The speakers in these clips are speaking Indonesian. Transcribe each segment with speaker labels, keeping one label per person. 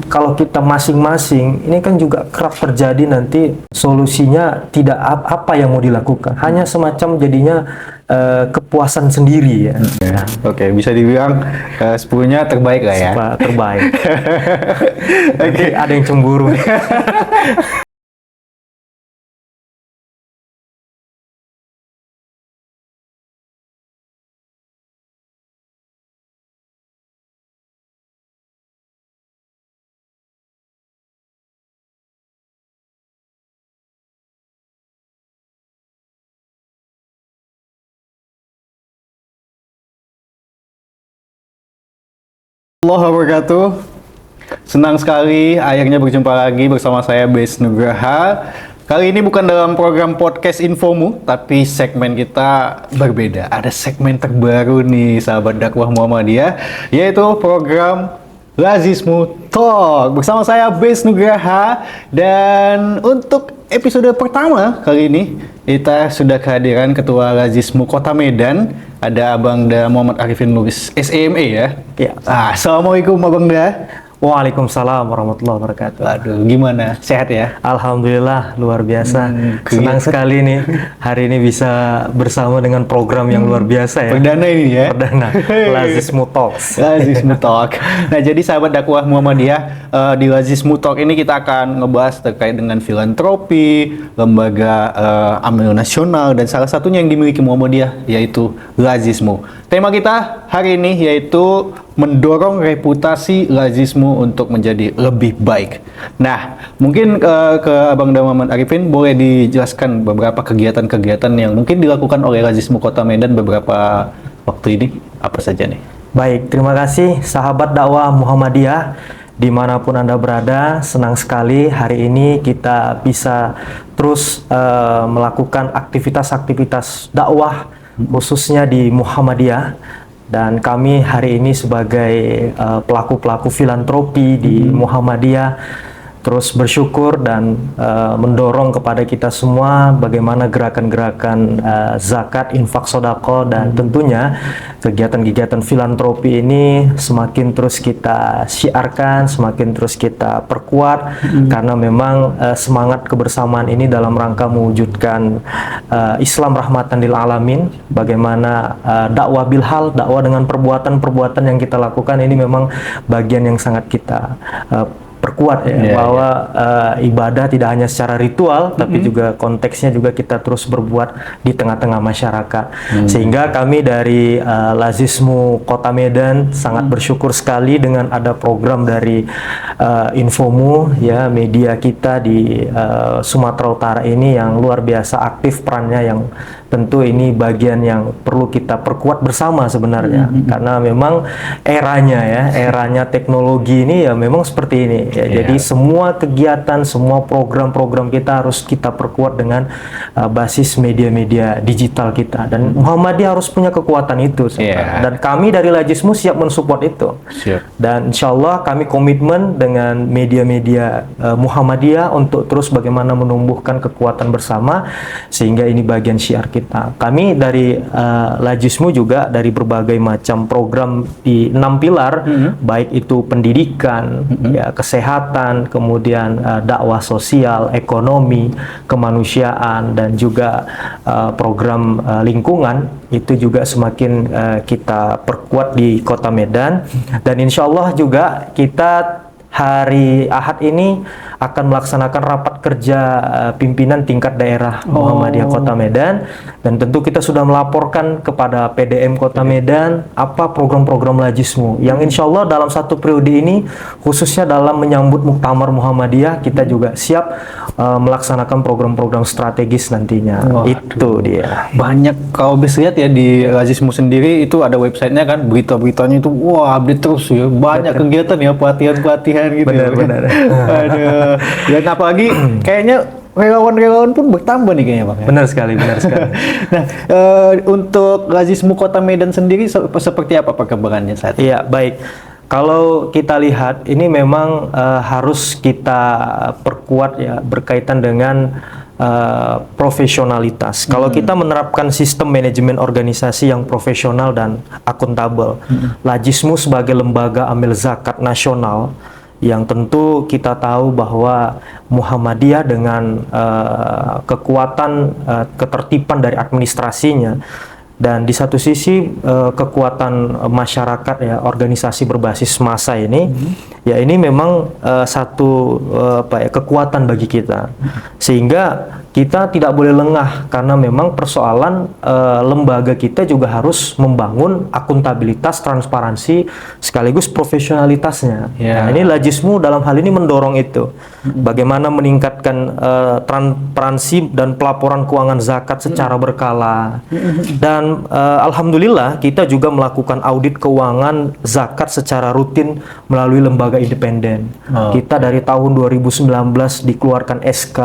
Speaker 1: kalau kita masing-masing ini kan juga kerap terjadi nanti solusinya tidak apa yang mau dilakukan, hanya semacam jadinya kepuasan sendiri ya.
Speaker 2: Nah, Oke, bisa dibilang 10-nya terbaik lah ya.
Speaker 1: Terbaik. Oke, ada yang cemburu.
Speaker 2: Halo wabarakatuh. Senang sekali akhirnya berjumpa lagi bersama saya Bes Nugraha. Kali ini bukan dalam program podcast Infomu, tapi segmen kita berbeda. Ada segmen terbaru nih sahabat dakwah Muhammadiyah, yaitu program Lazismu Talk bersama saya Bes Nugraha. Dan untuk episode pertama kali ini kita sudah kehadiran Ketua Lazismu Kota Medan, ada Abang Da Muhammad Arifin Lubis SEME ya.
Speaker 1: Ya.
Speaker 2: Assalamualaikum Abang Da.
Speaker 1: Waalaikumsalam warahmatullahi wabarakatuh.
Speaker 2: Aduh, gimana? Sehat ya?
Speaker 1: Alhamdulillah, luar biasa. Senang sekali nih hari ini bisa bersama dengan program yang luar biasa ya.
Speaker 2: Perdana ini ya?
Speaker 1: Perdana, Lazismu Talks.
Speaker 2: Lazismu Talk. Nah, jadi sahabat dakwah Muhammadiyah, di Lazismu Talk ini kita akan ngebahas terkait dengan filantropi, lembaga amal nasional, dan salah satunya yang dimiliki Muhammadiyah, yaitu Lazismu. Tema kita hari ini yaitu mendorong reputasi Lazismu untuk menjadi lebih baik. Nah, mungkin ke Abang Da Muhammad Arifin boleh dijelaskan beberapa kegiatan-kegiatan yang mungkin dilakukan oleh Lazismu Kota Medan beberapa waktu ini, apa saja nih?
Speaker 1: Baik, terima kasih sahabat dakwah Muhammadiyah dimanapun Anda berada. Senang sekali hari ini kita bisa terus melakukan aktivitas-aktivitas dakwah khususnya di Muhammadiyah. Dan kami hari ini sebagai pelaku-pelaku filantropi di Muhammadiyah terus bersyukur dan mendorong kepada kita semua bagaimana gerakan-gerakan zakat, infak, sodako, dan tentunya kegiatan-kegiatan filantropi ini semakin terus kita syiarkan, semakin terus kita perkuat, karena memang semangat kebersamaan ini dalam rangka mewujudkan Islam rahmatan lil alamin. Bagaimana dakwah bilhal, dakwah dengan perbuatan-perbuatan yang kita lakukan ini memang bagian yang sangat kita perkuat ya, bahwa ibadah tidak hanya secara ritual, tapi juga konteksnya juga kita terus berbuat di tengah-tengah masyarakat. Sehingga kami dari Lazismu Kota Medan sangat bersyukur sekali dengan ada program dari Infomu ya, media kita di Sumatera Utara ini yang luar biasa aktif perannya, yang tentu ini bagian yang perlu kita perkuat bersama sebenarnya, karena memang eranya teknologi ini ya memang seperti ini ya. Jadi semua kegiatan, semua program-program kita harus kita perkuat dengan basis media-media digital kita, dan Muhammadiyah harus punya kekuatan itu. Dan kami dari Lazismu siap mensupport itu. Dan insya Allah kami komitmen dengan media-media Muhammadiyah untuk terus bagaimana menumbuhkan kekuatan bersama, sehingga ini bagian syiar kita. Kami dari Lazismu juga dari berbagai macam program di 6 pilar, baik itu pendidikan, ya, kesehatan, kemudian dakwah sosial, ekonomi, kemanusiaan, dan juga program lingkungan, itu juga semakin kita perkuat di Kota Medan. Dan insya Allah juga kita hari Ahad ini akan melaksanakan rapat kerja pimpinan tingkat daerah Muhammadiyah Kota Medan, dan tentu kita sudah melaporkan kepada PDM Kota Medan apa program-program Lazismu yang insya Allah dalam satu periode ini, khususnya dalam menyambut Muktamar Muhammadiyah, kita juga siap melaksanakan program-program strategis nantinya. Itu dia.
Speaker 2: Banyak, kalau bisa lihat ya di Lazismu sendiri itu ada websitenya kan, berita-beritanya itu wah update terus ya, banyak kegiatan ya, pelatihan-pelatihan gitu.
Speaker 1: Benar.
Speaker 2: Aduh. Dan apalagi kayaknya relawan-relawan pun bertambah nih kayaknya Bang.
Speaker 1: Benar sekali.
Speaker 2: Nah, untuk Lazismu Kota Medan sendiri seperti apa perkembangannya saat ini?
Speaker 1: Iya, baik. Kalau kita lihat ini memang harus kita perkuat ya, berkaitan dengan profesionalitas. Kalau kita menerapkan sistem manajemen organisasi yang profesional dan akuntabel, Lazismu sebagai lembaga amil zakat nasional yang tentu kita tahu bahwa Muhammadiyah dengan kekuatan ketertiban dari administrasinya dan di satu sisi kekuatan masyarakat ya, organisasi berbasis massa ini ya, ini memang satu kekuatan bagi kita, sehingga kita tidak boleh lengah karena memang persoalan lembaga kita juga harus membangun akuntabilitas, transparansi sekaligus profesionalitasnya. Nah, ini Lajismu dalam hal ini mendorong itu, bagaimana meningkatkan transparansi dan pelaporan keuangan zakat secara berkala. Dan alhamdulillah kita juga melakukan audit keuangan zakat secara rutin melalui lembaga independen. Kita dari tahun 2019 dikeluarkan SK,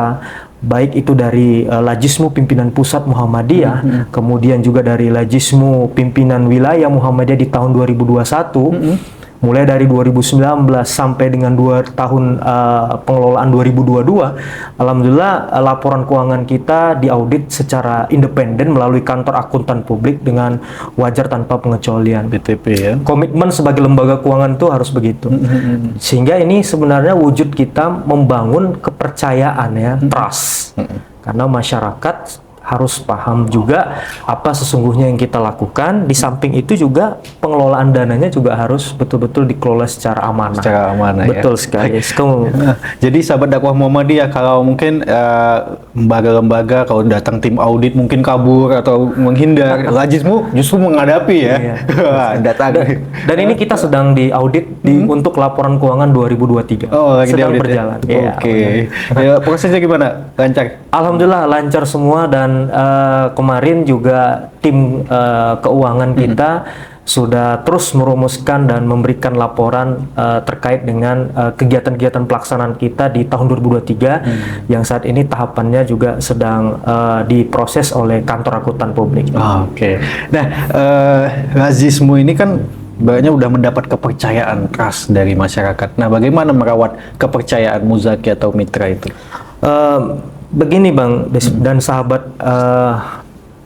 Speaker 1: baik itu dari Lajismu Pimpinan Pusat Muhammadiyah, kemudian juga dari Lajismu Pimpinan Wilayah Muhammadiyah di tahun 2021, mulai dari 2019 sampai dengan 2 tahun pengelolaan 2022, alhamdulillah laporan keuangan kita diaudit secara independen melalui kantor akuntan publik dengan wajar tanpa pengecualian.
Speaker 2: BTP ya. Komitmen
Speaker 1: sebagai lembaga keuangan itu harus begitu. Sehingga ini sebenarnya wujud kita membangun kepercayaan ya, trust. Karena masyarakat harus paham juga apa sesungguhnya yang kita lakukan. Di samping itu juga pengelolaan dananya juga harus betul-betul dikelola secara amanah.
Speaker 2: Secara amanah.
Speaker 1: Betul
Speaker 2: ya.
Speaker 1: sekali.
Speaker 2: Jadi sahabat dakwah Muhammadiyah, kalau mungkin lembaga-lembaga kalau datang tim audit mungkin kabur atau menghindar, Lajismu justru menghadapi ya. Datang.
Speaker 1: Dan ini kita sedang diaudit untuk laporan keuangan 2023.
Speaker 2: Lagi
Speaker 1: sedang
Speaker 2: diaudit
Speaker 1: berjalan.
Speaker 2: Ya? Oke. Ya, prosesnya gimana? Lancar?
Speaker 1: Alhamdulillah lancar semua, dan kemarin juga tim keuangan kita sudah terus merumuskan dan memberikan laporan terkait dengan kegiatan-kegiatan pelaksanaan kita di tahun 2023 yang saat ini tahapannya juga sedang diproses oleh kantor akuntan publik.
Speaker 2: Oke. Nah, Lajismu ini kan banyak udah mendapat kepercayaan trust dari masyarakat. Nah, bagaimana merawat kepercayaan Muzaki atau mitra itu?
Speaker 1: Begini Bang dan sahabat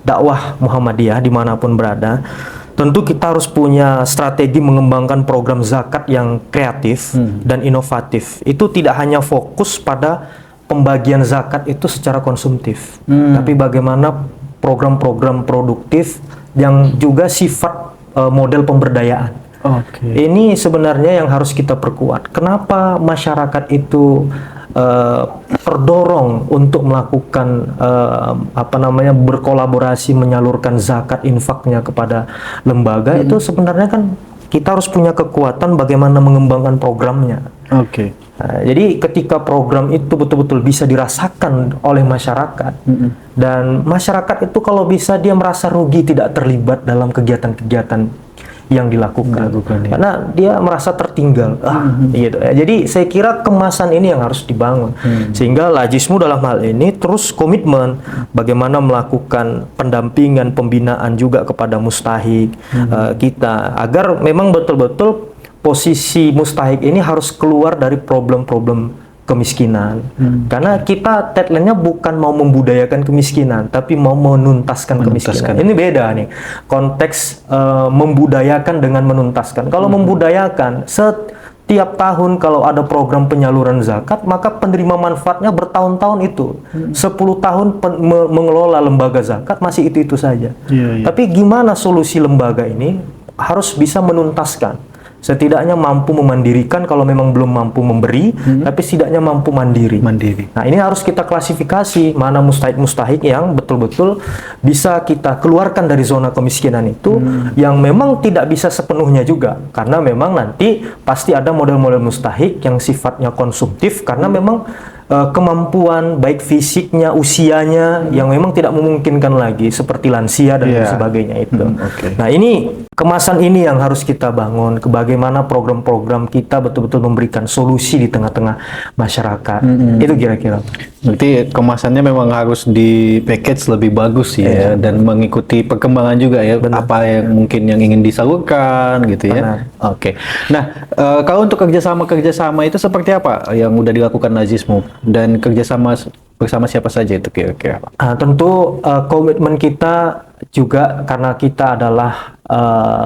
Speaker 1: dakwah Muhammadiyah dimanapun berada, tentu kita harus punya strategi mengembangkan program zakat yang kreatif dan inovatif. Itu tidak hanya fokus pada pembagian zakat itu secara konsumtif, tapi bagaimana program-program produktif yang juga sifat model pemberdayaan. Ini sebenarnya yang harus kita perkuat. Kenapa masyarakat itu terdorong untuk melakukan berkolaborasi menyalurkan zakat infaknya kepada lembaga? Itu sebenarnya kan kita harus punya kekuatan bagaimana mengembangkan programnya. Jadi ketika program itu betul-betul bisa dirasakan oleh masyarakat, dan masyarakat itu kalau bisa dia merasa rugi tidak terlibat dalam kegiatan-kegiatan yang dilakukan, karena dia merasa tertinggal, gitu. Jadi saya kira kemasan ini yang harus dibangun, sehingga Lajismu dalam hal ini terus komitmen bagaimana melakukan pendampingan, pembinaan juga kepada mustahik kita, agar memang betul-betul posisi mustahik ini harus keluar dari problem-problem kemiskinan. Karena kita tagline-nya bukan mau membudayakan kemiskinan, tapi mau menuntaskan kemiskinan. Ini beda nih konteks membudayakan dengan menuntaskan. Kalau membudayakan, setiap tahun kalau ada program penyaluran zakat, maka penerima manfaatnya bertahun-tahun itu. 10 tahun mengelola lembaga zakat masih itu-itu saja. Tapi gimana solusi lembaga ini harus bisa menuntaskan. Setidaknya mampu memandirikan kalau memang belum mampu memberi, tapi setidaknya mampu mandiri. Nah, ini harus kita klasifikasi mana mustahik-mustahik yang betul-betul bisa kita keluarkan dari zona kemiskinan itu, yang memang tidak bisa sepenuhnya juga. Karena memang nanti pasti ada model-model mustahik yang sifatnya konsumtif, karena memang kemampuan baik fisiknya, usianya yang memang tidak memungkinkan lagi, seperti lansia dan sebagainya itu. Nah, ini kemasan ini yang harus kita bangun, bagaimana program-program kita betul-betul memberikan solusi di tengah-tengah masyarakat. Itu kira-kira.
Speaker 2: Berarti kemasannya memang harus di package lebih bagus ya, dan mengikuti perkembangan juga ya. Apa yang mungkin yang ingin disalurkan gitu ya. Nah, kalau untuk kerjasama itu seperti apa yang udah dilakukan Lajismu, dan kerjasama bersama siapa saja itu kira-kira?
Speaker 1: Tentu komitmen kita juga karena kita adalah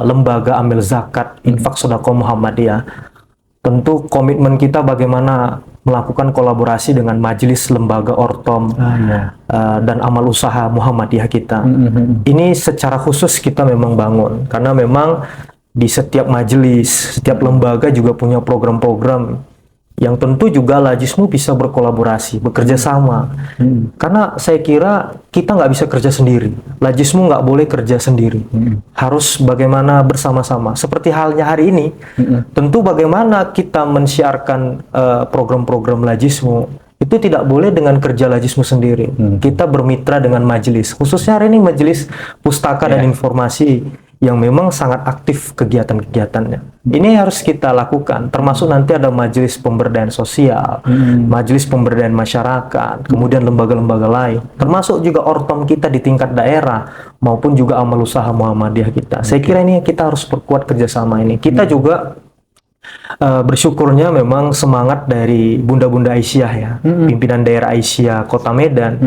Speaker 1: lembaga amil zakat infak sedekah Muhammadiyah. tentu komitmen kita bagaimana melakukan kolaborasi dengan majelis lembaga Ortom dan amal usaha Muhammadiyah kita. Ini secara khusus kita memang bangun karena memang di setiap majelis, setiap lembaga juga punya program-program yang tentu juga Lajismu bisa berkolaborasi, bekerja sama. Karena saya kira kita nggak bisa kerja sendiri. Lajismu nggak boleh kerja sendiri. Harus bagaimana bersama-sama. Seperti halnya hari ini, tentu bagaimana kita mensiarkan program-program Lajismu, itu tidak boleh dengan kerja Lajismu sendiri. Kita bermitra dengan majelis. Khususnya hari ini majelis pustaka dan informasi yang memang sangat aktif kegiatan-kegiatannya. Ini harus kita lakukan, termasuk nanti ada majelis pemberdayaan sosial, majelis pemberdayaan masyarakat, kemudian lembaga-lembaga lain, termasuk juga Ortom kita di tingkat daerah, maupun juga amal usaha Muhammadiyah kita. Saya kira ini kita harus perkuat kerjasama ini. Kita juga bersyukurnya memang semangat dari Bunda-Bunda Aisyah ya, pimpinan daerah Aisyah Kota Medan,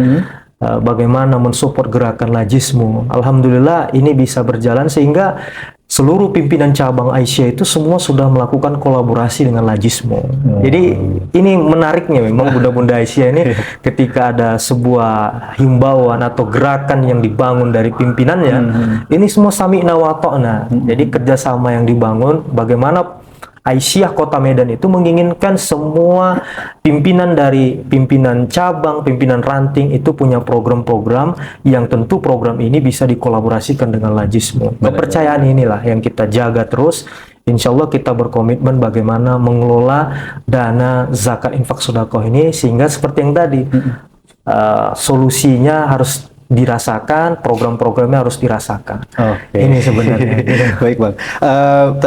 Speaker 1: bagaimana mensupport gerakan Lajismu. Alhamdulillah ini bisa berjalan sehingga seluruh pimpinan cabang Aisyah itu semua sudah melakukan kolaborasi dengan Lajismu. Jadi ini menariknya memang Bunda-Bunda Aisyah ini ketika ada sebuah himbauan atau gerakan yang dibangun dari pimpinannya, ini semua sami'na wa ta'na. Jadi kerjasama yang dibangun bagaimana Aisyah Kota Medan itu menginginkan semua pimpinan dari pimpinan cabang, pimpinan ranting itu punya program-program yang tentu program ini bisa dikolaborasikan dengan Lajismu. Kepercayaan inilah yang kita jaga terus. Insya Allah kita berkomitmen bagaimana mengelola dana zakat infak sedekah ini sehingga seperti yang tadi solusinya harus dirasakan, program-programnya harus dirasakan. Ini sebenarnya.
Speaker 2: Baik Bang.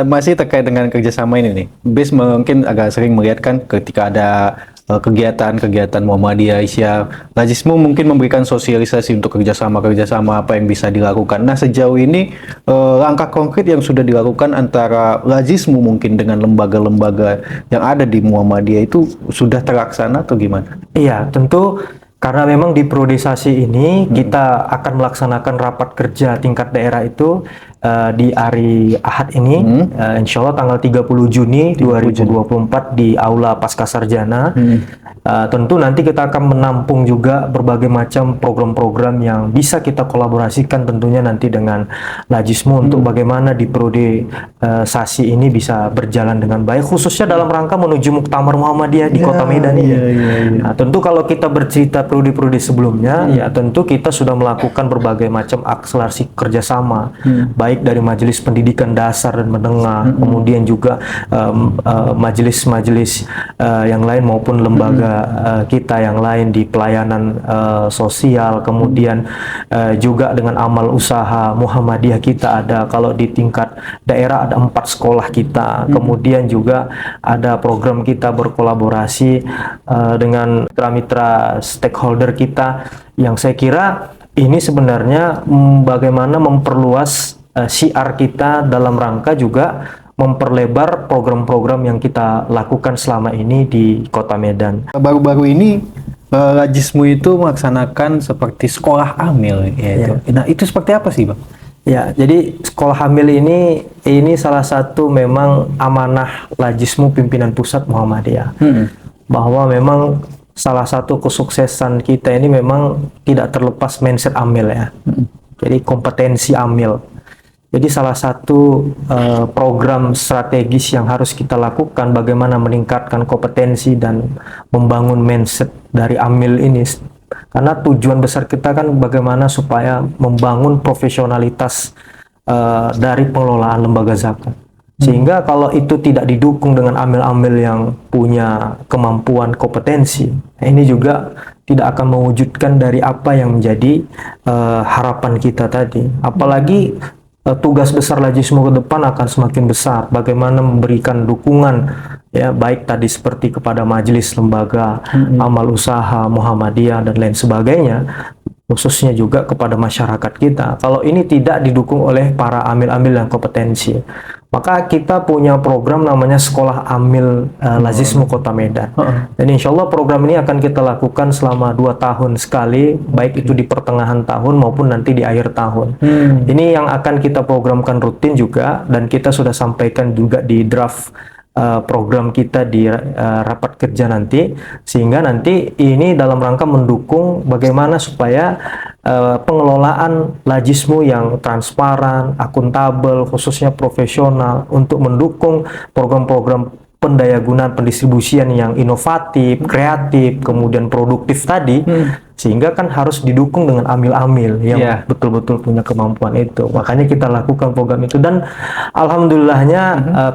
Speaker 2: Masih terkait dengan kerjasama ini nih. BES mungkin agak sering melihat kan ketika ada kegiatan-kegiatan Muhammadiyah Aisyah, Lajismu mungkin memberikan sosialisasi untuk kerjasama apa yang bisa dilakukan. Nah sejauh ini langkah konkret yang sudah dilakukan antara Lajismu mungkin dengan lembaga-lembaga yang ada di Muhammadiyah itu sudah terlaksana atau gimana?
Speaker 1: Iya, tentu karena memang di priorisasi ini kita akan melaksanakan rapat kerja tingkat daerah itu di hari Ahad ini, insya Allah tanggal 30 Juni 2024 di Aula Pascasarjana. Tentu nanti kita akan menampung juga berbagai macam program-program yang bisa kita kolaborasikan tentunya nanti dengan Lajismu untuk bagaimana di priorisasi ini bisa berjalan dengan baik, khususnya dalam rangka menuju Muktamar Muhammadiyah di Kota Medan ini. Nah, tentu kalau kita bercerita prodi-prodi sebelumnya, ya tentu kita sudah melakukan berbagai macam akselerasi kerjasama, baik dari majelis pendidikan dasar dan menengah, kemudian juga majelis-majelis yang lain maupun lembaga kita yang lain di pelayanan sosial, kemudian juga dengan amal usaha Muhammadiyah kita ada, kalau di tingkat daerah ada 4 sekolah kita, kemudian juga ada program kita berkolaborasi dengan mitra-mitra stakeholder kita yang saya kira ini sebenarnya bagaimana memperluas syiar kita dalam rangka juga memperlebar program-program yang kita lakukan selama ini di Kota Medan.
Speaker 2: Baru-baru ini Lajismu itu melaksanakan seperti sekolah amil yaitu. Nah, itu seperti apa sih, Bang?
Speaker 1: Ya, jadi sekolah hamil ini salah satu memang amanah Lajismu pimpinan pusat Muhammadiyah. Bahwa memang salah satu kesuksesan kita ini memang tidak terlepas mindset amil ya. Jadi kompetensi amil. Jadi salah satu program strategis yang harus kita lakukan bagaimana meningkatkan kompetensi dan membangun mindset dari amil ini. Karena tujuan besar kita kan bagaimana supaya membangun profesionalitas dari pengelolaan lembaga zakat. Sehingga kalau itu tidak didukung dengan amil-amil yang punya kemampuan kompetensi, ini juga tidak akan mewujudkan dari apa yang menjadi harapan kita tadi. Apalagi tugas besar Lajismu ke depan akan semakin besar. Bagaimana memberikan dukungan ya, baik tadi seperti kepada majelis lembaga amal usaha Muhammadiyah dan lain sebagainya, khususnya juga kepada masyarakat kita. Kalau ini tidak didukung oleh para amil-amil yang kompetensi, maka kita punya program namanya Sekolah Amil Lajismu Kota Medan. Dan insya Allah program ini akan kita lakukan selama 2 tahun sekali, baik itu di pertengahan tahun maupun nanti di akhir tahun. Ini yang akan kita programkan rutin juga, dan kita sudah sampaikan juga di draft program kita di rapat kerja nanti, sehingga nanti ini dalam rangka mendukung bagaimana supaya pengelolaan Lajismu yang transparan, akuntabel, khususnya profesional untuk mendukung program-program pendayagunaan pendistribusian yang inovatif, kreatif, kemudian produktif tadi, sehingga kan harus didukung dengan amil-amil yang betul-betul punya kemampuan itu. Makanya kita lakukan program itu, dan alhamdulillahnya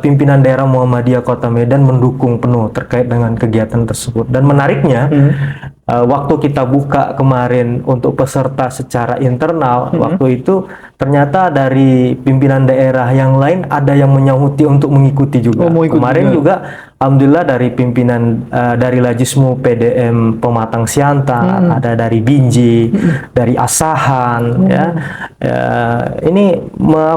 Speaker 1: pimpinan daerah Muhammadiyah Kota Medan mendukung penuh terkait dengan kegiatan tersebut. Dan menariknya, waktu kita buka kemarin untuk peserta secara internal, waktu itu ternyata dari pimpinan daerah yang lain ada yang menyahuti untuk mengikuti juga. Kemarin juga alhamdulillah dari pimpinan dari Lajismu PDM Pematang Siantar, ada dari Binji, dari Asahan, ini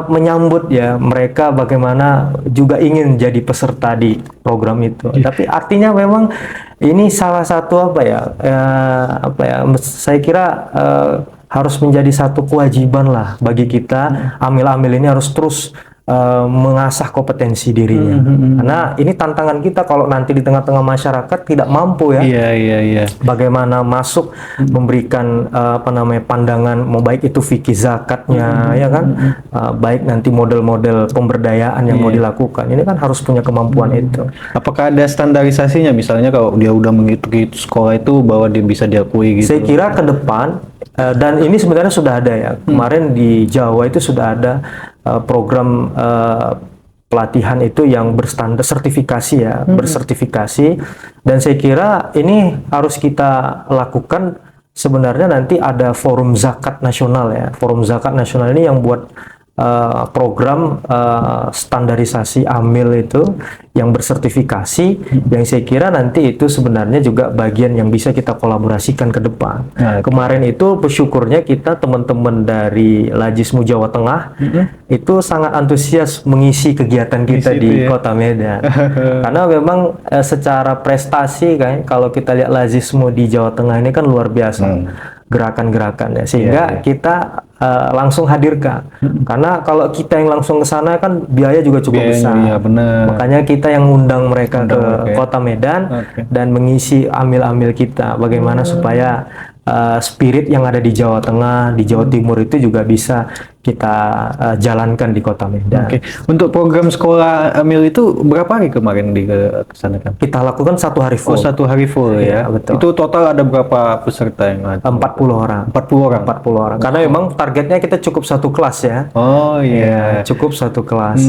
Speaker 1: menyambut ya mereka bagaimana juga ingin jadi peserta di program itu. Tapi artinya memang ini salah satu saya kira harus menjadi satu kewajiban lah bagi kita. Amil-amil ini harus terus mengasah kompetensi dirinya, karena ini tantangan kita kalau nanti di tengah-tengah masyarakat tidak mampu bagaimana masuk memberikan pandangan, mau baik itu fikih zakatnya, ya kan, baik nanti model-model pemberdayaan yang mau dilakukan, ini kan harus punya kemampuan itu.
Speaker 2: Apakah ada standarisasinya, misalnya kalau dia udah mengikuti sekolah itu bahwa dia bisa diakui gitu? Saya
Speaker 1: kira ke depan, dan ini sebenarnya sudah ada ya, kemarin di Jawa itu sudah ada program pelatihan itu yang berstandar sertifikasi ya, bersertifikasi, dan saya kira ini harus kita lakukan. Sebenarnya nanti ada forum zakat nasional ya, forum zakat nasional ini yang buat program standarisasi amil itu yang bersertifikasi, yang saya kira nanti itu sebenarnya juga bagian yang bisa kita kolaborasikan ke depan. Kemarin itu bersyukurnya kita teman-teman dari Lajismu Jawa Tengah itu sangat antusias mengisi kegiatan kita di Kota Medan. Karena memang secara prestasi kan kalau kita lihat Lajismu di Jawa Tengah ini kan luar biasa gerakan-gerakannya, sehingga kita langsung hadirkan. Karena kalau kita yang langsung ke sana kan biaya juga cukup besar. Makanya kita yang ngundang mereka ke Kota Medan dan mengisi amil-amil kita, bagaimana supaya spirit yang ada di Jawa Tengah, di Jawa Timur itu juga bisa kita jalankan di Kota Medan.
Speaker 2: Untuk program sekolah amil itu berapa hari kemarin dilaksanakan?
Speaker 1: Kita lakukan 1 hari full.
Speaker 2: 1 hari full ya.
Speaker 1: Betul.
Speaker 2: Itu total ada berapa peserta yang ada?
Speaker 1: 40 orang.
Speaker 2: 40 orang.
Speaker 1: Karena memang targetnya kita cukup 1 kelas ya. Cukup 1 kelas.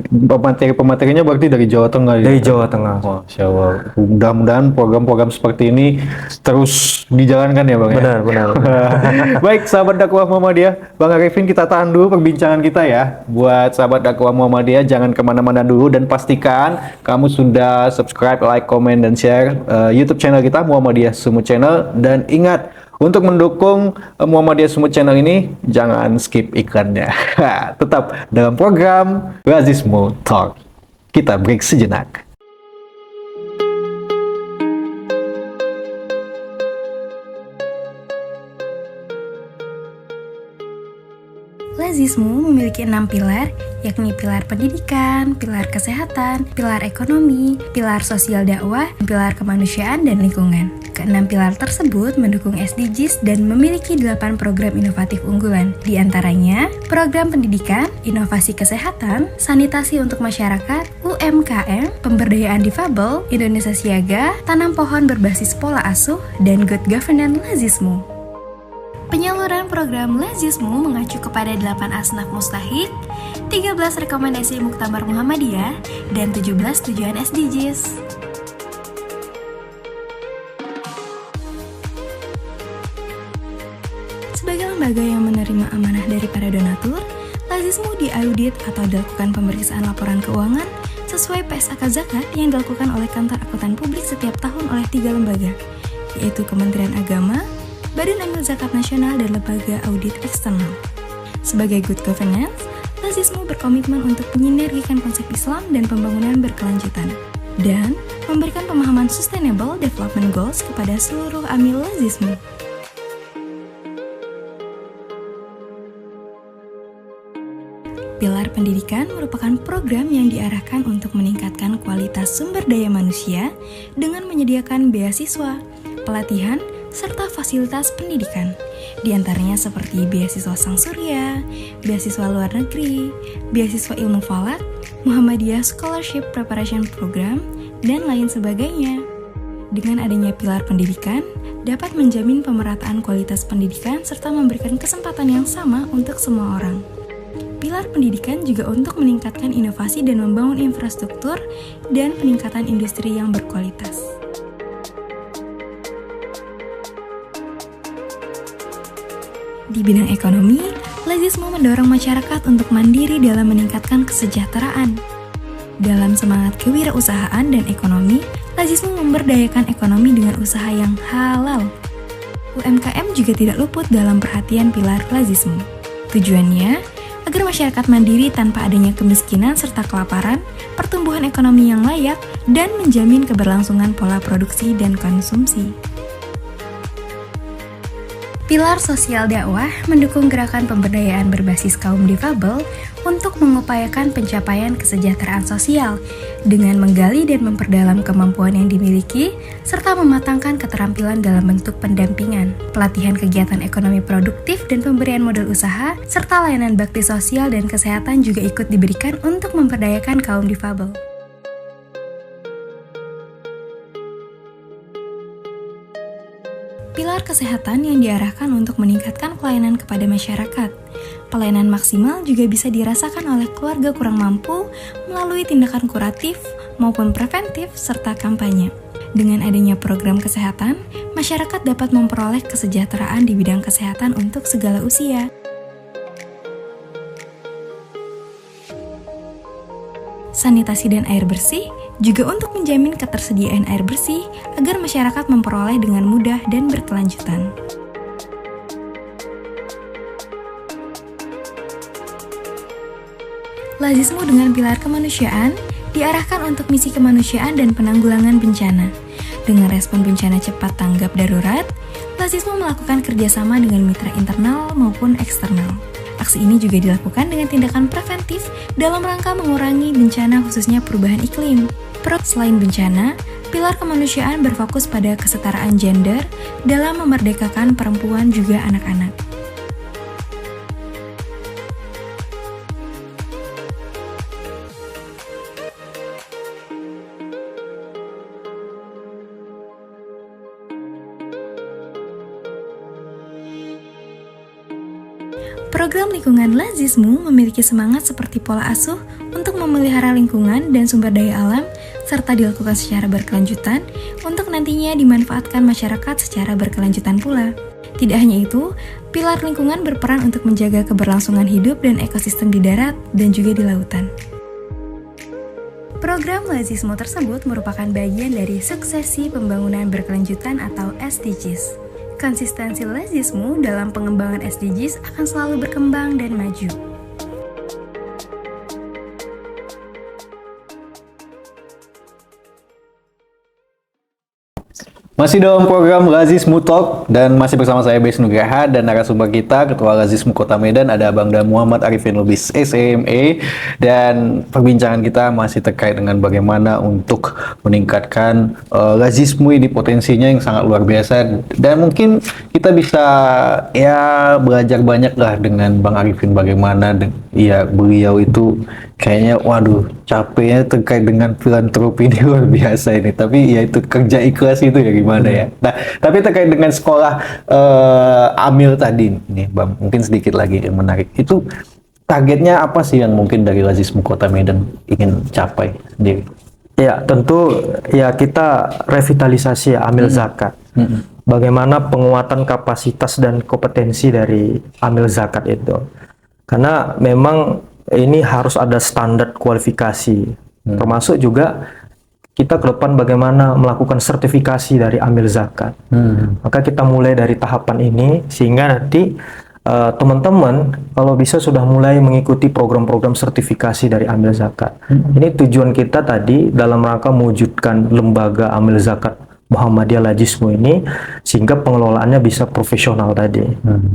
Speaker 2: Pemateri-pematerinya berarti dari Jawa Tengah.
Speaker 1: Dari Jawa Tengah.
Speaker 2: Masya Allah. Mudah-mudahan program-program seperti ini terus dijalankan ya Bang.
Speaker 1: Benar.
Speaker 2: Baik, sahabat dakwah Muhammadiyah, Bang Arifin, kita tahan dulu perbincangan kita ya. Buat sahabat dakwah Muhammadiyah, jangan kemana-mana dulu, dan pastikan kamu sudah subscribe, like, komen, dan share YouTube channel kita Muhammadiyah Sumut Channel. Dan ingat, untuk mendukung Muhammadiyah Sumut Channel ini, jangan skip iklannya. Tetap dalam program Lajismu Talk. Kita break sejenak.
Speaker 3: Lajismu memiliki 6 pilar, yakni pilar pendidikan, pilar kesehatan, pilar ekonomi, pilar sosial dakwah, pilar kemanusiaan dan lingkungan. Keenam pilar tersebut mendukung SDGs dan memiliki 8 program inovatif unggulan. Di antaranya, program pendidikan, inovasi kesehatan, sanitasi untuk masyarakat, UMKM, pemberdayaan difabel, Indonesia Siaga, tanam pohon berbasis pola asuh, dan good governance Lajismu. Penyaluran program Lajismu mengacu kepada 8 asnaf mustahik, 13 rekomendasi Muktamar Muhammadiyah, dan 17 tujuan SDGs. Sebagai lembaga yang menerima amanah dari para donatur, Lajismu diaudit atau dilakukan pemeriksaan laporan keuangan sesuai PSAK Zakat yang dilakukan oleh Kantor Akuntan Publik setiap tahun oleh 3 lembaga, yaitu Kementerian Agama, Badan Amil Zakat Nasional, dan Lembaga Audit Eksternal. Sebagai good governance, Lajismu berkomitmen untuk menyinergikan konsep Islam dan pembangunan berkelanjutan, dan memberikan pemahaman Sustainable Development Goals kepada seluruh amil Lajismu. Pilar pendidikan merupakan program yang diarahkan untuk meningkatkan kualitas sumber daya manusia dengan menyediakan beasiswa, pelatihan, serta fasilitas pendidikan. Di antaranya seperti beasiswa Sang Surya, beasiswa luar negeri, beasiswa ilmu falak, Muhammadiyah Scholarship Preparation Program, dan lain sebagainya. Dengan adanya pilar pendidikan, dapat menjamin pemerataan kualitas pendidikan serta memberikan kesempatan yang sama untuk semua orang. Pilar pendidikan juga untuk meningkatkan inovasi dan membangun infrastruktur dan peningkatan industri yang berkualitas. Di bidang ekonomi, Lazismu mendorong masyarakat untuk mandiri dalam meningkatkan kesejahteraan. Dalam semangat kewirausahaan dan ekonomi, Lazismu memberdayakan ekonomi dengan usaha yang halal. UMKM juga tidak luput dalam perhatian pilar Lazismu. Tujuannya, agar masyarakat mandiri tanpa adanya kemiskinan serta kelaparan, pertumbuhan ekonomi yang layak, dan menjamin keberlangsungan pola produksi dan konsumsi. Pilar sosial dakwah mendukung gerakan pemberdayaan berbasis kaum difabel untuk mengupayakan pencapaian kesejahteraan sosial dengan menggali dan memperdalam kemampuan yang dimiliki serta mematangkan keterampilan dalam bentuk pendampingan, pelatihan kegiatan ekonomi produktif dan pemberian modal usaha serta layanan bakti sosial dan kesehatan juga ikut diberikan untuk memperdayakan kaum difabel. Pilar kesehatan yang diarahkan untuk meningkatkan pelayanan kepada masyarakat. Pelayanan maksimal juga bisa dirasakan oleh keluarga kurang mampu melalui tindakan kuratif maupun preventif serta kampanye. Dengan adanya program kesehatan, masyarakat dapat memperoleh kesejahteraan di bidang kesehatan untuk segala usia. Sanitasi dan air bersih juga untuk menjamin ketersediaan air bersih agar masyarakat memperoleh dengan mudah dan berkelanjutan. Lazismu dengan pilar kemanusiaan diarahkan untuk misi kemanusiaan dan penanggulangan bencana. Dengan respon bencana cepat tanggap darurat, Lazismu melakukan kerjasama dengan mitra internal maupun eksternal. Aksi ini juga dilakukan dengan tindakan preventif dalam rangka mengurangi bencana khususnya perubahan iklim. Selain bencana, pilar kemanusiaan berfokus pada kesetaraan gender dalam memerdekakan perempuan juga anak-anak. Program lingkungan Lazismu memiliki semangat seperti pola asuh untuk memelihara lingkungan dan sumber daya alam serta dilakukan secara berkelanjutan untuk nantinya dimanfaatkan masyarakat secara berkelanjutan pula. Tidak hanya itu, pilar lingkungan berperan untuk menjaga keberlangsungan hidup dan ekosistem di darat dan juga di lautan. Program Lazismu tersebut merupakan bagian dari suksesi pembangunan berkelanjutan atau SDGs. Konsistensi Lazismu dalam pengembangan SDGs akan selalu berkembang dan maju.
Speaker 2: Masih dalam program Lazismu Talk dan masih bersama saya Bes Nugraha dan narasumber kita Ketua Lazismu Kota Medan ada Bangda Muhammad Arifin Lubis SME, dan perbincangan kita masih terkait dengan bagaimana untuk meningkatkan Lazismu ini potensinya yang sangat luar biasa, dan mungkin kita bisa ya belajar banyak lah dengan Bang Arifin bagaimana ya beliau itu kayaknya waduh capeknya terkait dengan filantropi ini luar biasa ini, tapi ya itu kerja ikhlas itu ya gimana ya. Nah, tapi terkait dengan sekolah Amil tadi nih Bang, mungkin sedikit lagi yang menarik. Itu targetnya apa sih yang mungkin dari Lazismu Kota Medan ingin capai sendiri?
Speaker 1: Ya, tentu ya kita revitalisasi Amil Zakat. Bagaimana penguatan kapasitas dan kompetensi dari Amil Zakat itu. Karena memang ini harus ada standar kualifikasi, termasuk juga kita ke depan bagaimana melakukan sertifikasi dari Amil Zakat. Maka kita mulai dari tahapan ini sehingga nanti teman-teman kalau bisa sudah mulai mengikuti program-program sertifikasi dari Amil Zakat. Ini tujuan kita tadi dalam rangka mewujudkan lembaga Amil Zakat Muhammadiyah Lazismu ini sehingga pengelolaannya bisa profesional tadi.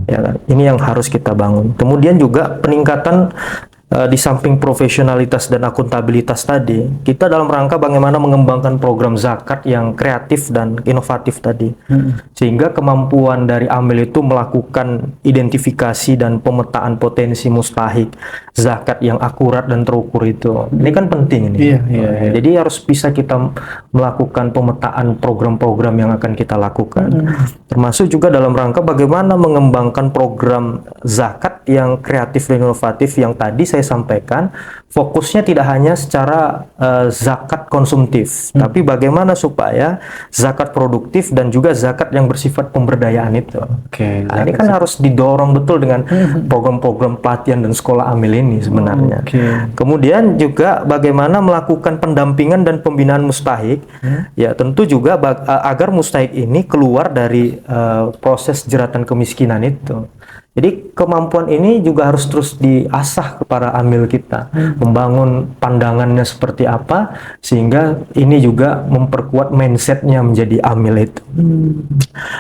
Speaker 1: Ya kan? Ini yang harus kita bangun. Kemudian juga peningkatan di samping profesionalitas dan akuntabilitas tadi, kita dalam rangka bagaimana mengembangkan program zakat yang kreatif dan inovatif tadi. Sehingga kemampuan dari Amil itu melakukan identifikasi dan pemetaan potensi mustahik zakat yang akurat dan terukur itu. Ini kan penting ini.
Speaker 2: Iya.
Speaker 1: Jadi harus bisa kita melakukan pemetaan program-program yang akan kita lakukan. Termasuk juga dalam rangka bagaimana mengembangkan program zakat yang kreatif dan inovatif yang tadi saya sampaikan, fokusnya tidak hanya secara zakat konsumtif, tapi bagaimana supaya zakat produktif dan juga zakat yang bersifat pemberdayaan itu. Nah, ini kan harus didorong betul dengan program-program pelatihan dan sekolah Amil ini sebenarnya. Kemudian juga bagaimana melakukan pendampingan dan pembinaan mustahik, ya tentu juga agar mustahik ini keluar dari proses jeratan kemiskinan itu. Jadi kemampuan ini juga harus terus diasah kepada Amil kita, membangun pandangannya seperti apa, sehingga ini juga memperkuat mindsetnya menjadi Amil itu.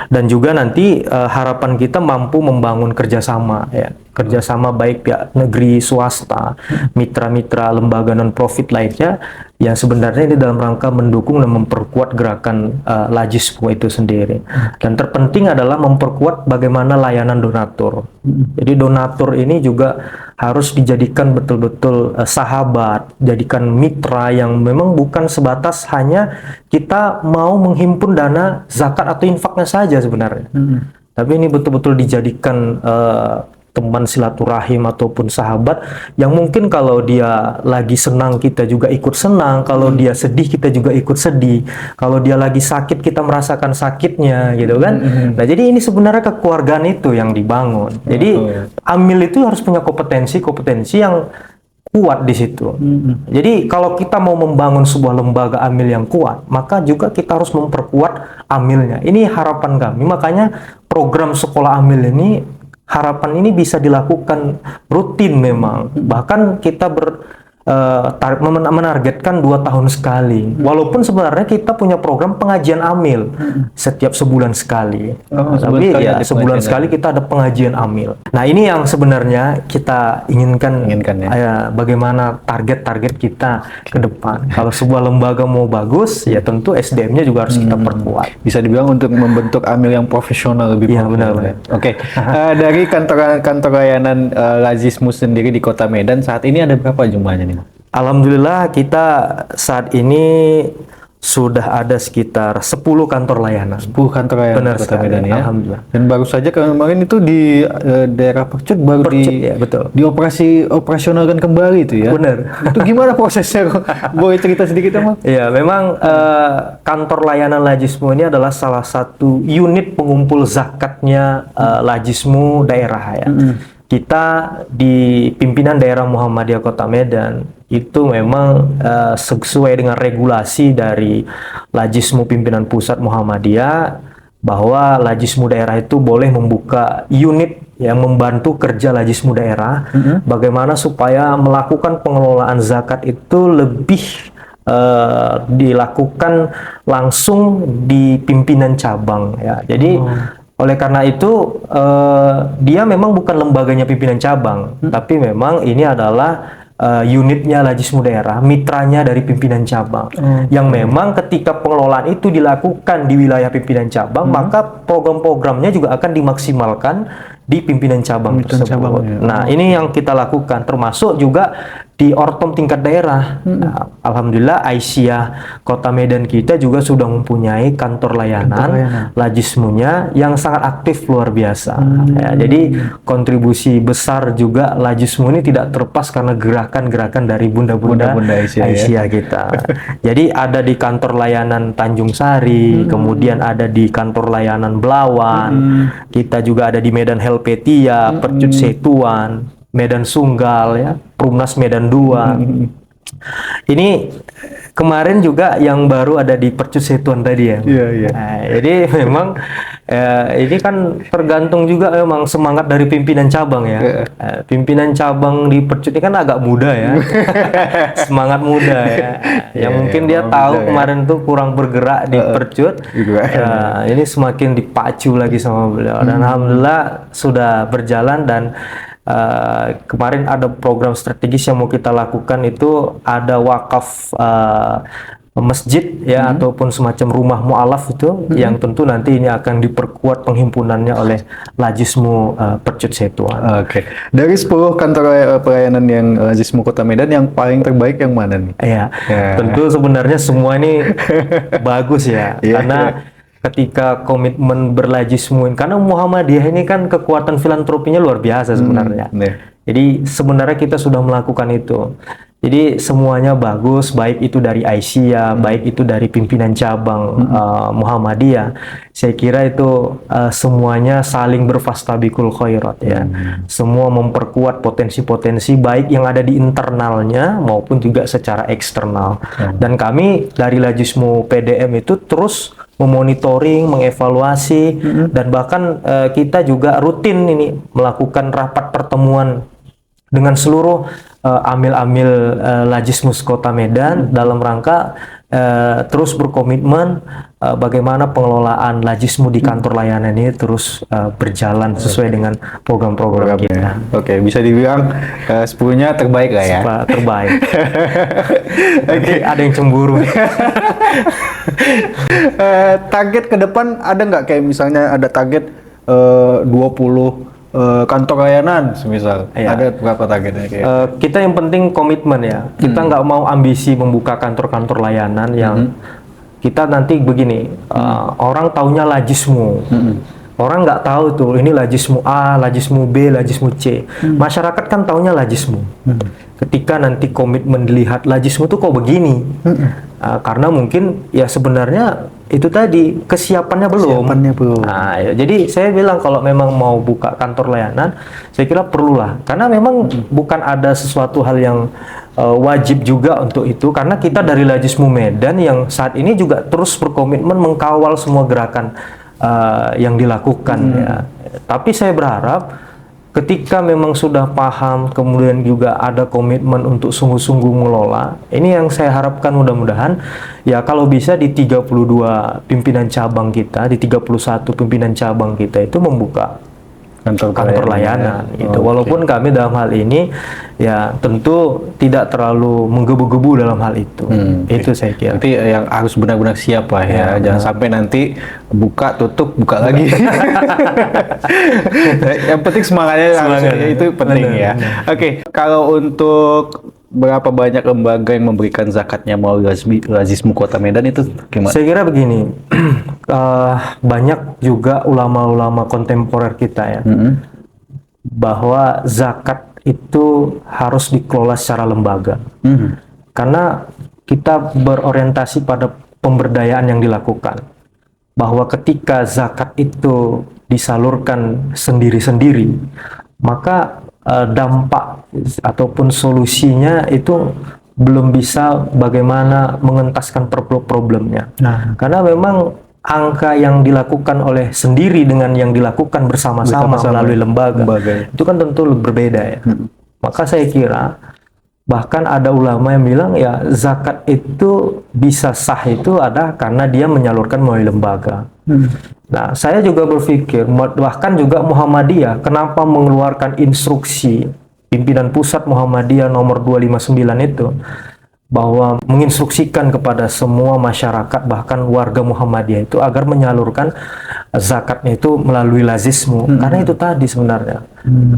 Speaker 1: Dan juga nanti harapan kita mampu membangun kerjasama, ya, kerjasama baik pihak negeri, swasta, mitra-mitra lembaga non-profit lainnya, yang sebenarnya ini dalam rangka mendukung dan memperkuat gerakan Lajismu itu sendiri. Dan terpenting adalah memperkuat bagaimana layanan donatur. Jadi donatur ini juga harus dijadikan betul-betul sahabat, jadikan mitra yang memang bukan sebatas hanya kita mau menghimpun dana zakat atau infaknya saja sebenarnya. Tapi ini betul-betul dijadikan teman silaturahim ataupun sahabat yang mungkin kalau dia lagi senang kita juga ikut senang, kalau dia sedih kita juga ikut sedih, kalau dia lagi sakit kita merasakan sakitnya gitu kan. Nah jadi ini sebenarnya kekeluargaan itu yang dibangun. Jadi Amil itu harus punya kompetensi yang kuat di situ. Jadi kalau kita mau membangun sebuah lembaga Amil yang kuat, maka juga kita harus memperkuat Amilnya. Ini harapan kami. Makanya program sekolah Amil ini, harapan ini bisa dilakukan rutin memang. Bahkan kita menargetkan 2 tahun sekali. Walaupun sebenarnya kita punya program pengajian Amil setiap sebulan sekali. Tapi ya sebulan sekali kita ada pengajian Amil. Nah ini yang sebenarnya kita inginkan ya. Bagaimana target-target kita ke depan. Kalau sebuah lembaga mau bagus, ya tentu SDM-nya juga harus kita perkuat.
Speaker 2: Bisa dibilang untuk membentuk Amil yang profesional lebih.
Speaker 1: Iya benar.
Speaker 2: Oke. Dari kantor layanan Lajismu sendiri di Kota Medan saat ini ada berapa jumlahnya nih?
Speaker 1: Alhamdulillah kita saat ini sudah ada sekitar 10 kantor layanan.
Speaker 2: 10 kantor layanan
Speaker 1: Benar
Speaker 2: Kota Medan ya.
Speaker 1: Alhamdulillah.
Speaker 2: Dan baru saja kemarin itu di daerah Percut baru
Speaker 1: ya, betul.
Speaker 2: operasionalkan kembali itu ya.
Speaker 1: Benar.
Speaker 2: Itu gimana prosesnya? Boleh cerita sedikit Mas?
Speaker 1: Ya, memang kantor layanan Lajismu ini adalah salah satu unit pengumpul zakatnya Lajismu daerah ya. Kita di pimpinan daerah Muhammadiyah Kota Medan itu memang sesuai dengan regulasi dari Lajismu pimpinan pusat Muhammadiyah, bahwa Lajismu daerah itu boleh membuka unit yang membantu kerja Lajismu daerah, bagaimana supaya melakukan pengelolaan zakat itu lebih dilakukan langsung di pimpinan cabang ya. Jadi oleh karena itu dia memang bukan lembaganya pimpinan cabang, tapi memang ini adalah unitnya Lajismu daerah, mitranya dari pimpinan cabang. Yang memang ketika pengelolaan itu dilakukan di wilayah pimpinan cabang, maka program-programnya juga akan dimaksimalkan di pimpinan cabang tersebut. Nah, ini yang kita lakukan, termasuk juga di ortom tingkat daerah. Nah, alhamdulillah Aisyah Kota Medan kita juga sudah mempunyai kantor layanan Lajismunya yang sangat aktif luar biasa. Ya, jadi kontribusi besar juga Lajismu ini tidak terlepas karena gerakan-gerakan dari bunda-bunda Aisyah kita. Jadi ada di kantor layanan Tanjung Sari, kemudian ada di kantor layanan Belawan, kita juga ada di Medan Helvetia, Percut Setuan, Medan Sunggal ya, Perumnas Medan 2. Ini kemarin juga yang baru ada di Percut Setuan tadi ya. Nah, jadi memang ini kan tergantung juga memang semangat dari pimpinan cabang ya. Pimpinan cabang di Percut ini kan agak muda ya. Semangat muda ya. Yang mungkin dia tahu kemarin tuh kurang bergerak di Percut. Ini semakin dipacu lagi sama beliau. Dan alhamdulillah sudah berjalan dan kemarin ada program strategis yang mau kita lakukan, itu ada wakaf masjid ya, ataupun semacam rumah mu'alaf itu, yang tentu nanti ini akan diperkuat penghimpunannya oleh Lajismu Percut Setuan.
Speaker 2: Oke. Dari 10 kantor pelayanan yang Lajismu Kota Medan, yang paling terbaik yang mana nih?
Speaker 1: Iya, tentu sebenarnya semua ini bagus ya, karena ketika komitmen berlajismuin, karena Muhammadiyah ini kan kekuatan filantropinya luar biasa sebenarnya. Jadi sebenarnya kita sudah melakukan itu. Jadi semuanya bagus, baik itu dari Aisyah, baik itu dari pimpinan cabang Muhammadiyah. Saya kira itu semuanya saling berfastabiqul khairat ya. Semua memperkuat potensi-potensi baik yang ada di internalnya maupun juga secara eksternal. Dan kami dari Lajismu PDM itu terus memonitoring, mengevaluasi, dan bahkan kita juga rutin ini melakukan rapat pertemuan dengan seluruh amil-amil Lajismus Kota Medan dalam rangka terus berkomitmen bagaimana pengelolaan Lajismu di kantor layanan ini terus berjalan sesuai dengan program-program kita.
Speaker 2: Oke, bisa dibilang 10-nya terbaik lah ya.
Speaker 1: Terbaik. Oke, ada yang cemburu.
Speaker 2: Target ke depan ada nggak, kayak misalnya ada target 20 kantor layanan semisal, ada berapa targetnya?
Speaker 1: Kita yang penting komitmen ya, kita nggak mau ambisi membuka kantor-kantor layanan yang kita nanti begini, orang taunya Lajismu, orang nggak tahu tuh ini Lajismu A, Lajismu B, Lajismu C, masyarakat kan taunya Lajismu. Ketika nanti komitmen dilihat Lajismu tuh kok begini, karena mungkin ya sebenarnya itu tadi kesiapannya belum. Nah, ya, jadi saya bilang kalau memang mau buka kantor layanan, saya kira perlulah, karena memang bukan ada sesuatu hal yang wajib juga untuk itu, karena kita dari Lajismu Medan yang saat ini juga terus berkomitmen mengkawal semua gerakan yang dilakukan ya. Tapi saya berharap ketika memang sudah paham, kemudian juga ada komitmen untuk sungguh-sungguh mengelola, ini yang saya harapkan mudah-mudahan ya, kalau bisa di 32 pimpinan cabang kita, di 31 pimpinan cabang kita itu membuka kantor layanan gitu. Walaupun kami dalam hal ini ya tentu tidak terlalu menggebu-gebu dalam hal itu. Itu saya kira.
Speaker 2: Nanti yang harus benar-benar siap lah ya. Jangan sampai nanti buka tutup buka lagi. Yang penting semangatnya itu penting ya. Oke, kalau untuk berapa banyak lembaga yang memberikan zakatnya melalui Lajismu Kota Medan itu gimana?
Speaker 1: Saya kira begini, banyak juga ulama-ulama kontemporer kita ya, bahwa zakat itu harus dikelola secara lembaga, karena kita berorientasi pada pemberdayaan yang dilakukan, bahwa ketika zakat itu disalurkan sendiri-sendiri, maka dampak ataupun solusinya itu belum bisa bagaimana mengentaskan problemnya. Karena memang angka yang dilakukan oleh sendiri dengan yang dilakukan bersama-sama melalui lembaga itu kan tentu berbeda ya. Maka saya kira bahkan ada ulama yang bilang ya zakat itu bisa sah itu ada karena dia menyalurkan melalui lembaga. Nah, saya juga berpikir, bahkan juga Muhammadiyah, kenapa mengeluarkan instruksi pimpinan pusat Muhammadiyah nomor 259 itu, bahwa menginstruksikan kepada semua masyarakat, bahkan warga Muhammadiyah itu, agar menyalurkan zakatnya itu melalui Lajismu. Karena itu tadi sebenarnya,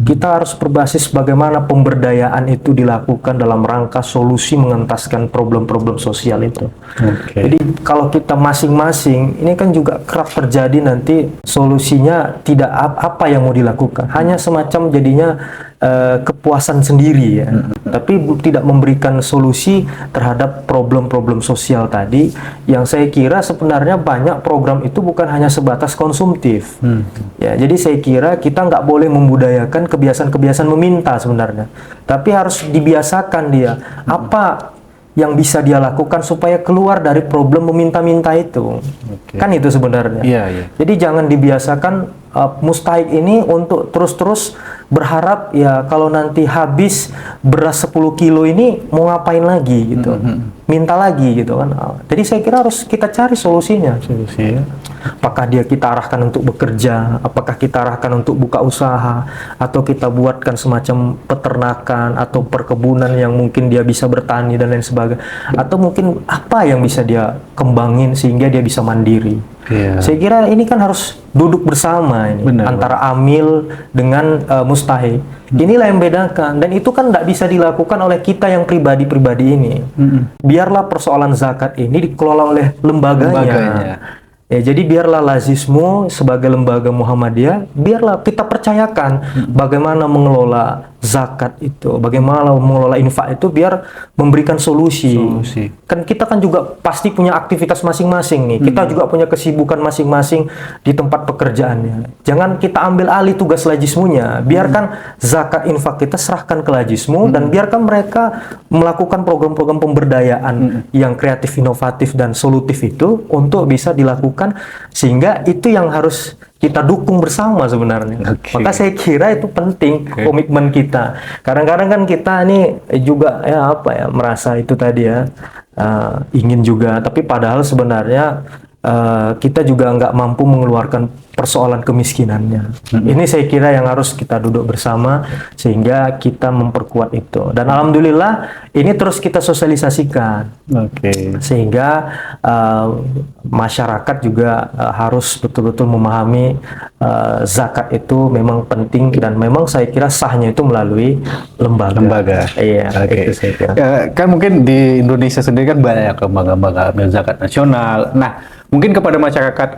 Speaker 1: kita harus berbasis bagaimana pemberdayaan itu dilakukan dalam rangka solusi mengentaskan problem-problem sosial itu. Jadi kalau kita masing-masing, ini kan juga kerap terjadi nanti solusinya tidak apa yang mau dilakukan, hanya semacam jadinya kepuasan sendiri ya, tapi tidak memberikan solusi terhadap problem-problem sosial tadi, yang saya kira sebenarnya banyak program itu bukan hanya sebatas konsumtif. Ya, jadi saya kira kita nggak boleh membudayakan kebiasaan-kebiasaan meminta sebenarnya, tapi harus dibiasakan dia apa yang bisa dia lakukan supaya keluar dari problem meminta-minta itu. Kan itu sebenarnya. Jadi jangan dibiasakan mustahik ini untuk terus-terus berharap ya kalau nanti habis beras 10 kilo ini mau ngapain lagi gitu. Minta lagi gitu kan. Jadi saya kira harus kita cari solusinya. Apakah kita arahkan untuk bekerja, apakah kita arahkan untuk buka usaha, atau kita buatkan semacam peternakan atau perkebunan yang mungkin dia bisa bertani dan lain sebagainya, atau mungkin apa yang bisa dia kembangin sehingga dia bisa mandiri. Saya kira ini kan harus duduk bersama ini. Antara amil dengan mustahik. Inilah yang bedakan, dan itu kan tidak bisa dilakukan oleh kita yang pribadi-pribadi ini. Biarlah persoalan zakat ini dikelola oleh lembaganya. Ya, jadi biarlah Lazismu sebagai lembaga Muhammadiyah, biarlah kita percayakan bagaimana mengelola zakat itu, bagaimana mengelola infak itu biar memberikan solusi. Kan kita kan juga pasti punya aktivitas masing-masing nih. Kita juga punya kesibukan masing-masing di tempat pekerjaannya. Jangan kita ambil alih tugas Lazismunya. Biarkan zakat infak kita serahkan ke Lazismu dan biarkan mereka melakukan program-program pemberdayaan yang kreatif, inovatif dan solutif itu untuk bisa dilakukan, sehingga itu yang harus kita dukung bersama sebenarnya. Maka saya kira itu penting komitmen kita. Kadang-kadang kan kita ini juga merasa itu tadi ingin juga, tapi padahal sebenarnya kita juga nggak mampu mengeluarkan persoalan kemiskinannya. Ini saya kira yang harus kita duduk bersama sehingga kita memperkuat itu. Dan alhamdulillah ini terus kita sosialisasikan. Sehingga masyarakat juga harus betul-betul memahami zakat itu memang penting, dan memang saya kira sahnya itu melalui lembaga. Iya, itu saya kira.
Speaker 2: Kan mungkin di Indonesia sendiri kan banyak lembaga-lembaga amil zakat nasional. Nah, mungkin kepada masyarakat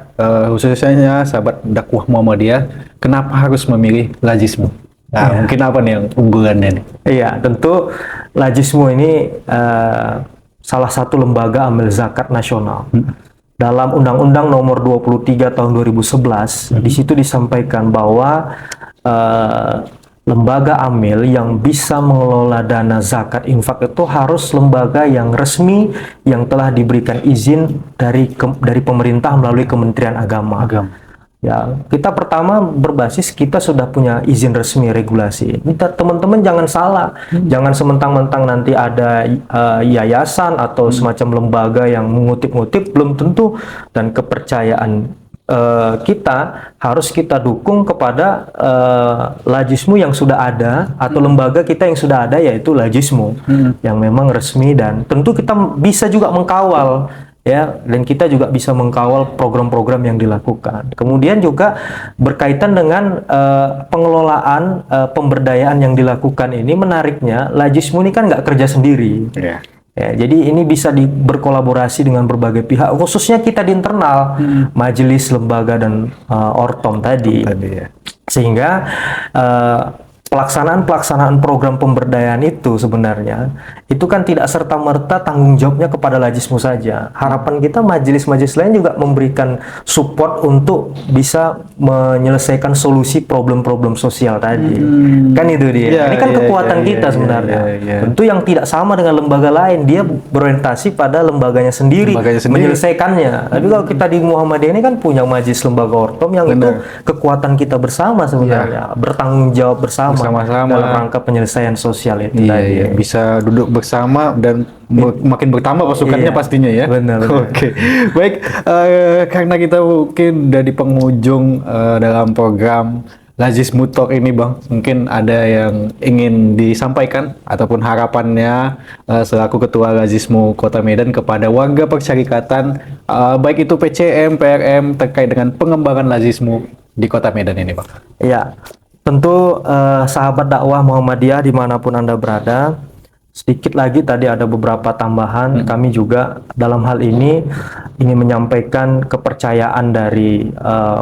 Speaker 2: khususnya sahabat dakwah Muhammadiyah, kenapa harus memilih Lazismu? Nah, mungkin apa nih yang unggulannya nih? Iya,
Speaker 1: tentu Lazismu ini salah satu lembaga amil zakat nasional. Dalam Undang-Undang Nomor 23 Tahun 2011, di situ disampaikan bahwa lembaga amil yang bisa mengelola dana zakat infak itu harus lembaga yang resmi yang telah diberikan izin dari pemerintah melalui Kementerian Agama. Ya, kita pertama berbasis kita sudah punya izin resmi regulasi. Teman-teman jangan salah, jangan sementang-mentang nanti ada yayasan atau semacam lembaga yang mengutip-ngutip, belum tentu, dan kepercayaan kita harus kita dukung kepada Lazismu yang sudah ada atau lembaga kita yang sudah ada, yaitu Lazismu yang memang resmi, dan tentu kita bisa juga mengkawal ya, dan kita juga bisa mengkawal program-program yang dilakukan. Kemudian juga berkaitan dengan pengelolaan pemberdayaan yang dilakukan ini, menariknya Lazismu ini kan nggak kerja sendiri. Ya, jadi ini bisa berkolaborasi dengan berbagai pihak, khususnya kita di internal majelis, lembaga, dan ortom tadi. Sehingga pelaksanaan program pemberdayaan itu sebenarnya itu kan tidak serta-merta tanggung jawabnya kepada Lazismu saja. Harapan kita majelis-majelis lain juga memberikan support untuk bisa menyelesaikan solusi problem-problem sosial tadi. Kan itu dia. Ini kan kekuatan kita sebenarnya. Tentu yang tidak sama dengan lembaga lain, dia berorientasi pada lembaganya sendiri, menyelesaikannya. Tapi kalau kita di Muhammadiyah ini kan punya majelis, lembaga, ortom yang itu kekuatan kita bersama sebenarnya, bertanggung jawab bersama dalam rangka penyelesaian sosial itu tadi.
Speaker 2: Bisa duduk bersama dan makin bertambah pasukannya pastinya ya.
Speaker 1: Benar.
Speaker 2: Baik, karena kita mungkin udah di penghujung dalam program Lazismu Talk ini, Bang, mungkin ada yang ingin disampaikan ataupun harapannya selaku Ketua Lazismu Kota Medan kepada warga persyarikatan, baik itu PCM, PRM, terkait dengan pengembangan Lazismu di Kota Medan ini, Bang.
Speaker 1: Iya. Tentu sahabat dakwah Muhammadiyah dimanapun Anda berada, sedikit lagi tadi ada beberapa tambahan. Kami juga dalam hal ini ingin menyampaikan kepercayaan dari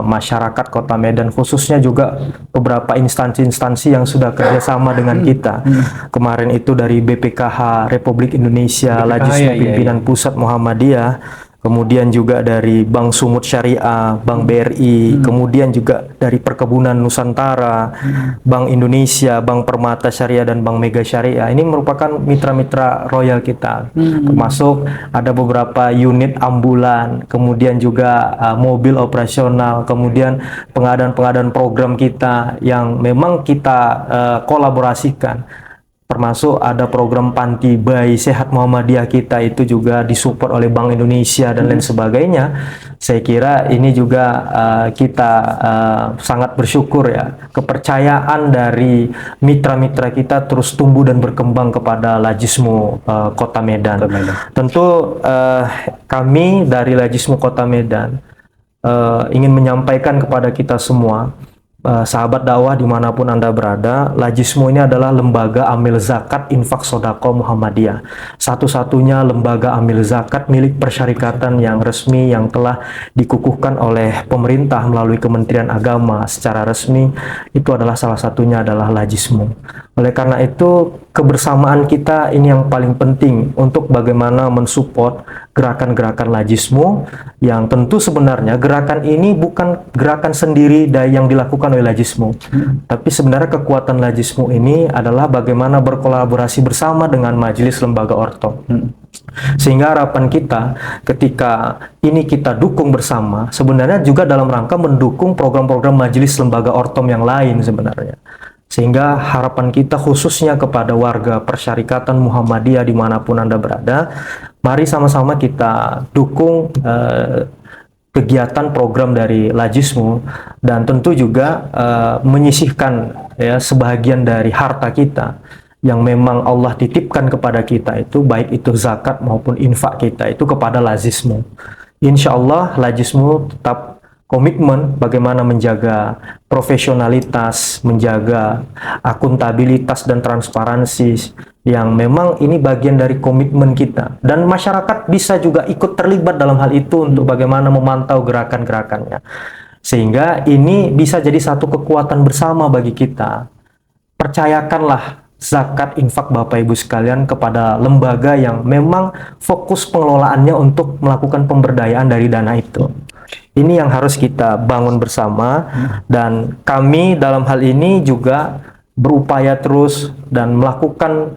Speaker 1: masyarakat Kota Medan, khususnya juga beberapa instansi-instansi yang sudah kerjasama dengan kita. Kemarin itu dari BPKH Republik Indonesia, Lazismu Pimpinan Pusat Muhammadiyah, kemudian juga dari Bank Sumut Syariah, Bank BRI, kemudian juga dari Perkebunan Nusantara, Bank Indonesia, Bank Permata Syariah, dan Bank Mega Syariah. Ini merupakan mitra-mitra royal kita, termasuk ada beberapa unit ambulan, kemudian juga mobil operasional, kemudian pengadaan-pengadaan program kita yang memang kita kolaborasikan. Termasuk ada program Panti Bayi Sehat Muhammadiyah kita itu juga disupport oleh Bank Indonesia dan lain sebagainya. Saya kira ini juga kita sangat bersyukur ya, kepercayaan dari mitra-mitra kita terus tumbuh dan berkembang kepada Lajismu Kota Medan. Tentu kami dari Lajismu Kota Medan ingin menyampaikan kepada kita semua, sahabat dakwah dimanapun Anda berada, Lajismu ini adalah lembaga amil zakat infak sodako Muhammadiyah, satu-satunya lembaga amil zakat milik persyarikatan yang resmi yang telah dikukuhkan oleh pemerintah melalui Kementerian Agama secara resmi. Itu adalah salah satunya adalah Lajismu. Oleh karena itu, kebersamaan kita ini yang paling penting untuk bagaimana mensupport gerakan-gerakan Lajismu, yang tentu sebenarnya gerakan ini bukan gerakan sendiri yang dilakukan oleh Lajismu, tapi sebenarnya kekuatan Lajismu ini adalah bagaimana berkolaborasi bersama dengan Majelis Lembaga Ortom. Sehingga harapan kita ketika ini kita dukung bersama, sebenarnya juga dalam rangka mendukung program-program Majelis Lembaga Ortom yang lain sebenarnya. Sehingga harapan kita khususnya kepada warga persyarikatan Muhammadiyah dimanapun Anda berada, mari sama-sama kita dukung kegiatan program dari Lajismu, dan tentu juga menyisihkan ya sebahagian dari harta kita yang memang Allah titipkan kepada kita itu, baik itu zakat maupun infak kita itu kepada Lajismu. Insya Allah Lajismu tetap komitmen bagaimana menjaga profesionalitas, menjaga akuntabilitas dan transparansi, yang memang ini bagian dari komitmen kita. Dan masyarakat bisa juga ikut terlibat dalam hal itu untuk bagaimana memantau gerakan-gerakannya. Sehingga ini bisa jadi satu kekuatan bersama bagi kita. Percayakanlah zakat infak Bapak Ibu sekalian kepada lembaga yang memang fokus pengelolaannya untuk melakukan pemberdayaan dari dana itu. Ini yang harus kita bangun bersama, dan kami dalam hal ini juga berupaya terus dan melakukan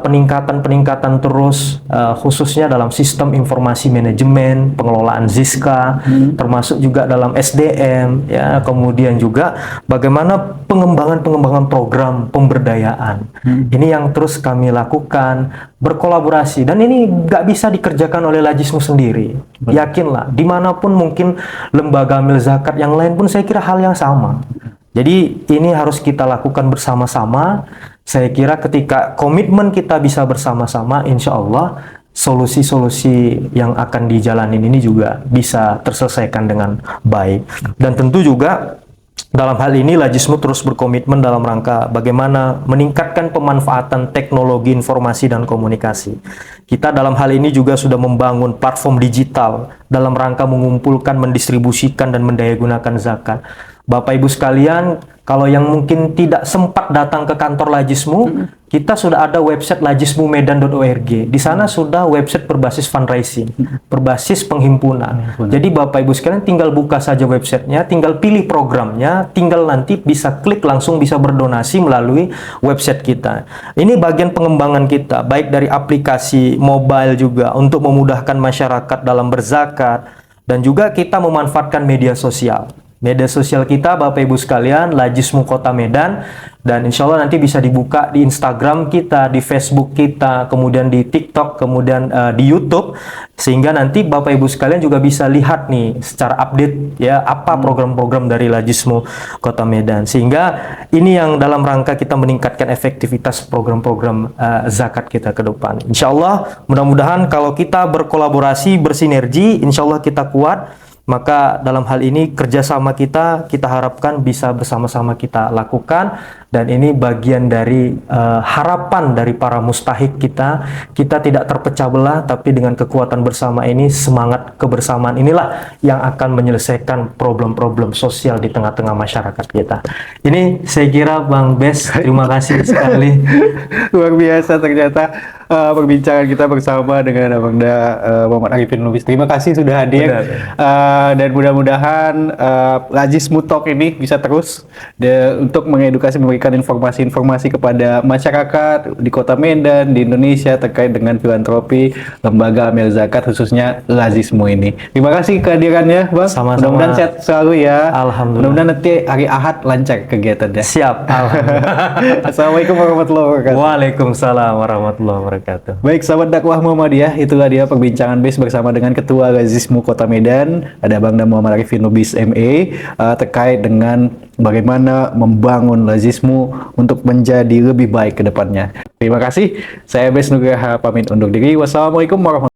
Speaker 1: peningkatan-peningkatan terus, khususnya dalam sistem informasi manajemen, pengelolaan ZISKA, termasuk juga dalam SDM, ya, kemudian juga bagaimana pengembangan program pemberdayaan. Ini yang terus kami lakukan, berkolaborasi, dan ini nggak bisa dikerjakan oleh Lajismu sendiri. Yakinlah, dimanapun mungkin lembaga amil zakat yang lain pun saya kira hal yang sama. Jadi ini harus kita lakukan bersama-sama. Saya kira ketika komitmen kita bisa bersama-sama, insya Allah solusi-solusi yang akan dijalanin ini juga bisa terselesaikan dengan baik. Dan tentu juga dalam hal ini Lajismu terus berkomitmen dalam rangka bagaimana meningkatkan pemanfaatan teknologi informasi dan komunikasi. Kita dalam hal ini juga sudah membangun platform digital dalam rangka mengumpulkan, mendistribusikan, dan mendayagunakan zakat. Bapak Ibu sekalian, kalau yang mungkin tidak sempat datang ke kantor Lajismu, kita sudah ada website lajismumedan.org. Di sana sudah website berbasis fundraising, berbasis penghimpunan. Jadi Bapak Ibu sekalian tinggal buka saja websitenya, tinggal pilih programnya, tinggal nanti bisa klik langsung bisa berdonasi melalui website kita. Ini bagian pengembangan kita, baik dari aplikasi mobile juga untuk memudahkan masyarakat dalam berzakat, dan juga kita memanfaatkan media sosial. Media sosial kita Bapak Ibu sekalian, Lajismu Kota Medan, dan insya Allah nanti bisa dibuka di Instagram kita, di Facebook kita, kemudian di TikTok, kemudian di YouTube, sehingga nanti Bapak Ibu sekalian juga bisa lihat nih secara update ya apa program-program dari Lajismu Kota Medan. Sehingga ini yang dalam rangka kita meningkatkan efektivitas program-program zakat kita ke depan. Insya Allah mudah-mudahan kalau kita berkolaborasi, bersinergi, insya Allah kita kuat. Maka dalam hal ini kerjasama kita harapkan bisa bersama-sama kita lakukan, dan ini bagian dari harapan dari para mustahik kita. Kita tidak terpecah belah, tapi dengan kekuatan bersama ini, semangat kebersamaan inilah yang akan menyelesaikan problem-problem sosial di tengah-tengah masyarakat kita. Ini saya kira Bang Bes, terima kasih sekali.
Speaker 2: Luar biasa ternyata. perbincangan kita bersama dengan Abangda Muhammad Arifin Lubis. Terima kasih sudah hadir. Dan mudah-mudahan Lazismu Talk ini bisa terus untuk mengedukasi, memberikan informasi-informasi kepada masyarakat di Kota Medan, di Indonesia terkait dengan filantropi lembaga Amil Zakat khususnya Lazismu ini. Terima kasih kehadirannya, Bang.
Speaker 1: Sama-sama.
Speaker 2: Mudah-mudahan sehat selalu ya.
Speaker 1: Alhamdulillah.
Speaker 2: Mudah-mudahan nanti hari Ahad lancar kegiatannya.
Speaker 1: Siap. Alhamdulillah.
Speaker 2: Assalamualaikum warahmatullahi wabarakatuh.
Speaker 1: Waalaikumsalam warahmatullahi wabarakatuh.
Speaker 2: Baik, sahabat dakwah Muhammadiyah, itulah dia perbincangan BES bersama dengan Ketua Lazismu Kota Medan, ada Abangda Muhammad Arifin Lubis MA, terkait dengan bagaimana membangun Lazismu untuk menjadi lebih baik ke depannya. Terima kasih. Saya BES Nugraha pamit undur diri. Wassalamualaikum warahmatullahi wabarakatuh.